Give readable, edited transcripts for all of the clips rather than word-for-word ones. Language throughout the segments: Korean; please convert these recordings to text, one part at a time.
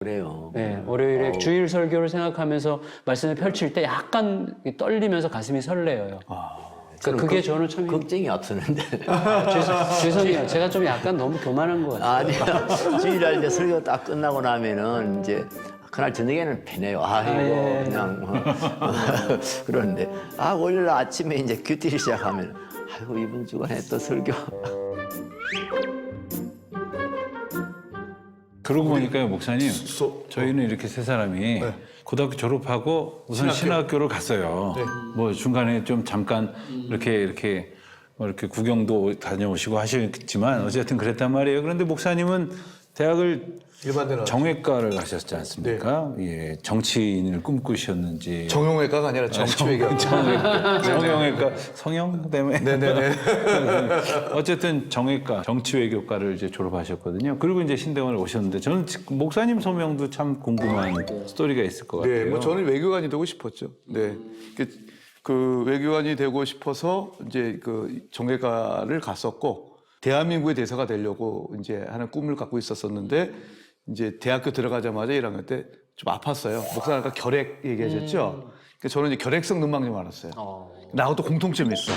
그래요. 네, 월요일에 주일 설교를 생각하면서 말씀을 펼칠 때 약간 떨리면서 가슴이 설레어요. 그게 저는 참 걱정이 앞서는데. 죄송해요. 제가 좀 약간 너무 교만한 것 같아요. 아니야. 주일날 이제 설교 딱 끝나고 나면은 이제 그날 저녁에는 편해요. 이거 그냥 그러는데 월요일 아침에 이제 큐티를 시작하면 아이고 이번 주간에 또 설교. 그러고 보니까요, 목사님. 저희는 이렇게 세 사람이 고등학교 졸업하고 우선 신학교를 갔어요. 뭐 중간에 좀 잠깐 이렇게 뭐 이렇게 구경도 다녀오시고 하셨지만 어쨌든 그랬단 말이에요. 그런데 목사님은 대학을 정외과를 가셨지 않습니까? 예, 정치인을 꿈꾸셨는지. 정형외과가 아니라 정치외과. 정형외과 성형 때문에. 네네네. 어쨌든 정외과, 정치외교과를 이제 졸업하셨거든요. 그리고 이제 신대원을 오셨는데 저는 목사님 소명도 참 궁금한 스토리가 있을 것 같아요. 네, 뭐 저는 외교관이 되고 싶었죠. 네, 그 외교관이 되고 싶어서 이제 그 정외과를 갔었고 대한민국의 대사가 되려고 이제 하는 꿈을 갖고 있었었는데 이제 대학교 들어가자마자 1학년 때 좀 아팠어요. 목사님 아까 결핵 얘기하셨죠? 그래서 저는 이제 결핵성 눈망염 알았어요. 나하고 또 공통점이 있어.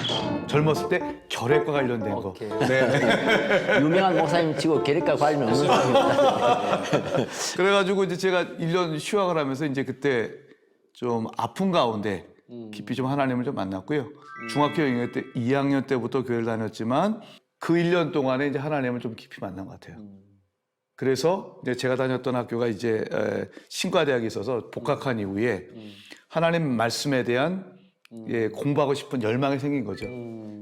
젊었을 때 결핵과 관련된 거. 네. 유명한 목사님 치고 계획과 관련 없는 사람이 없다. 그래가지고 이제 제가 1년 휴학을 하면서 이제 그때 좀 아픈 가운데 깊이 좀 하나님을 좀 만났고요. 중학교 2학년 때부터 교회를 다녔지만 그 1년 동안에 이제 하나님을 좀 깊이 만난 것 같아요. 그래서 이제 제가 다녔던 학교가 이제 신과대학이 있어서 복학한 이후에 하나님 말씀에 대한 공부하고 싶은 열망이 생긴 거죠.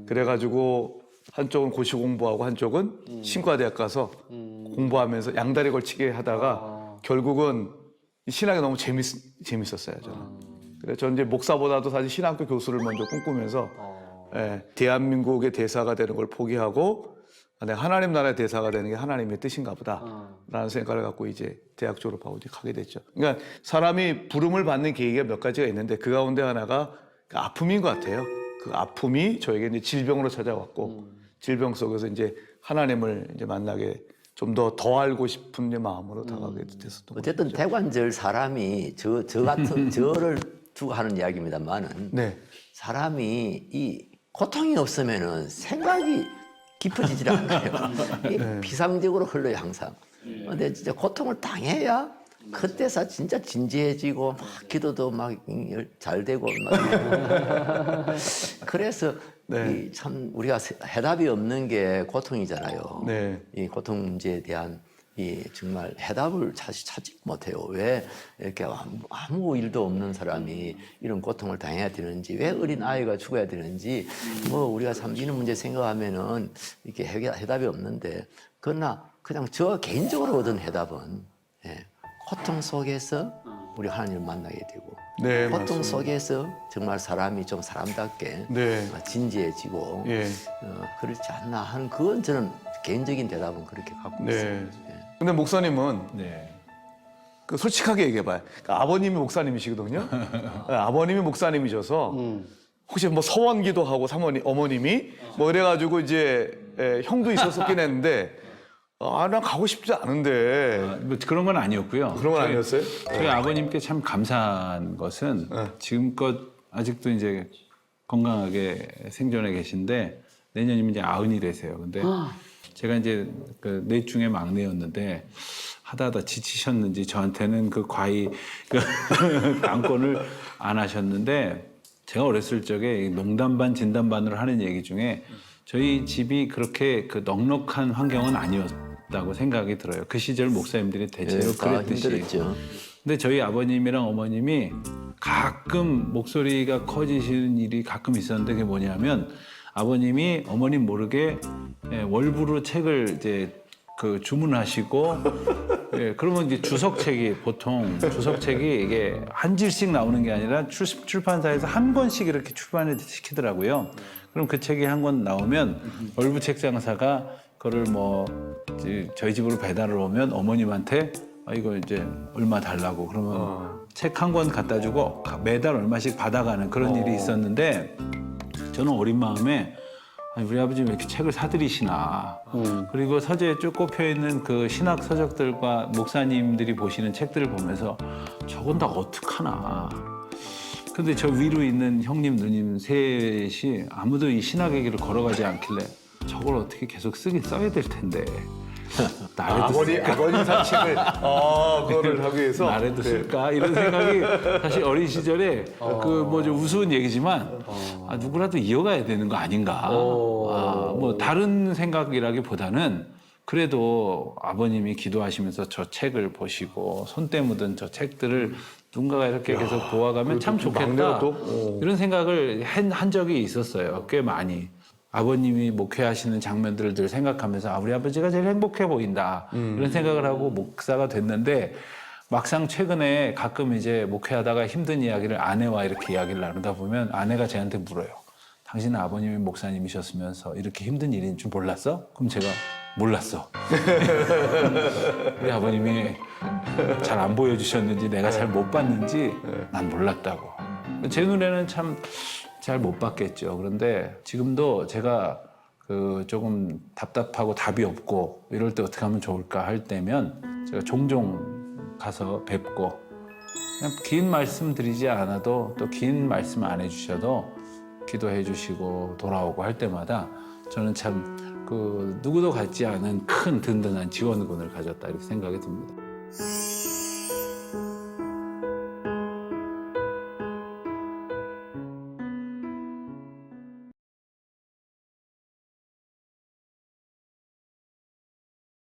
그래가지고 한쪽은 고시 공부하고 한쪽은 신과대학 가서 공부하면서 양다리 걸치게 하다가 결국은 신학이 너무 재밌었어요, 저는. 그래서 저는 이제 목사보다도 사실 신학교 교수를 먼저 꿈꾸면서 대한민국의 대사가 되는 걸 포기하고 내가 하나님 나라의 대사가 되는 게 하나님의 뜻인가 보다라는 생각을 갖고 이제 대학 졸업하고 이제 가게 됐죠. 그러니까 사람이 부름을 받는 계기가 몇 가지가 있는데 그 가운데 하나가 그 아픔인 것 같아요. 그 아픔이 저에게 이제 질병으로 찾아왔고 질병 속에서 이제 하나님을 이제 만나게 좀 더 알고 싶은 마음으로 다가가게 됐었던 어쨌든 거죠. 대관절 사람이 저 같은 저를 두고 하는 이야기입니다만은 네. 사람이 이 고통이 없으면은 생각이 깊어지질 않아요. 비상적으로 흘러요 항상. 근데 진짜 고통을 당해야 그때서 진짜 진지해지고 막 기도도 막 잘 되고 막 그래서 참 우리가 해답이 없는 게 고통이잖아요. 네. 이 고통 문제에 대한 이 정말 해답을 사실 찾지 못해요. 왜 이렇게 아무 일도 없는 사람이 이런 고통을 당해야 되는지, 왜 어린 아이가 죽어야 되는지, 뭐 우리가 참 이런 문제 생각하면은 이렇게 해답이 없는데, 그러나 그냥 저 개인적으로 얻은 해답은 고통 속에서 우리 하나님을 만나게 되고, 네, 고통 맞습니다. 속에서 정말 사람이 좀 사람답게 진지해지고 그렇지 않나 하는 그건 저는 개인적인 대답은 그렇게 갖고 있습니다. 근데 목사님은 네. 그 솔직하게 얘기해봐요. 그러니까 아버님이 목사님이시거든요. 아버님이 목사님이셔서 혹시 뭐 서원기도 하고 어머님이 뭐 이래가지고 이제 형도 있었었긴 했는데 난 가고 싶지 않은데 뭐 그런 건 아니었고요. 그런 건 아니었어요? 저희 아버님께 참 감사한 것은 지금껏 아직도 이제 건강하게 생존해 계신데 내년이면 이제 90이 되세요. 근데 제가 이제 그 넷 중에 막내였는데 하다 지치셨는지 저한테는 그 과히 그 당권을 안 하셨는데 제가 어렸을 적에 농담 반 진담 반으로 하는 얘기 중에 저희 집이 그렇게 그 넉넉한 환경은 아니었다고 생각이 들어요. 그 시절 목사님들이 대체로 그랬듯이. 힘들었죠. 근데 저희 아버님이랑 어머님이 가끔 목소리가 커지시는 일이 가끔 있었는데 그게 뭐냐면 아버님이 어머님 모르게 월부로 책을 이제 그 주문하시고 그러면 이제 주석책이 보통 주석책이 이게 한 질씩 나오는 게 아니라 출판사에서 한 권씩 이렇게 출판을 시키더라고요. 그럼 그 책이 한 권 나오면 월부 책장사가 그거를 뭐 저희 집으로 배달을 오면 어머님한테 이거 이제 얼마 달라고 그러면 책 한 권 갖다 주고 매달 얼마씩 받아가는 그런 일이 있었는데 저는 어린 마음에 아니, 우리 아버지 왜 이렇게 책을 사들이시나. 그리고 서재에 쭉 꼽혀 있는 그 신학 서적들과 목사님들이 보시는 책들을 보면서 저건 다 어떡하나. 근데 저 위로 있는 형님, 누님 셋이 아무도 이 신학의 길을 걸어가지 않길래 저걸 어떻게 계속 쓰긴 써야 될 텐데. 나래도 쓸까? 아버님 산책을 그거를 하기 위해서 나래도 쓸까? 이런 생각이 사실 어린 시절에 그 뭐 좀 우스운 얘기지만 누구라도 이어가야 되는 거 아닌가. 뭐 다른 생각이라기보다는 그래도 아버님이 기도하시면서 저 책을 보시고 손때 묻은 저 책들을 누군가가 이렇게 계속 보아가면 참 좋겠다. 막내가 또? 이런 생각을 한 적이 있었어요. 꽤 많이. 아버님이 목회하시는 장면들을 늘 생각하면서 우리 아버지가 제일 행복해 보인다. 이런 생각을 하고 목사가 됐는데 막상 최근에 가끔 이제 목회하다가 힘든 이야기를 아내와 이렇게 이야기를 나누다 보면 아내가 저한테 물어요. 당신은 아버님이 목사님이셨으면서 이렇게 힘든 일인 줄 몰랐어? 그럼 제가 몰랐어. 우리 아버님이 잘 안 보여주셨는지 내가 잘 못 봤는지 난 몰랐다고. 제 눈에는 참 잘 못 봤겠죠. 그런데 지금도 제가 그 조금 답답하고 답이 없고 이럴 때 어떻게 하면 좋을까 할 때면 제가 종종 가서 뵙고 그냥 긴 말씀 드리지 않아도 또 긴 말씀 안 해주셔도 기도해 주시고 돌아오고 할 때마다 저는 참 그 누구도 갖지 않은 큰 든든한 지원군을 가졌다 이렇게 생각이 듭니다.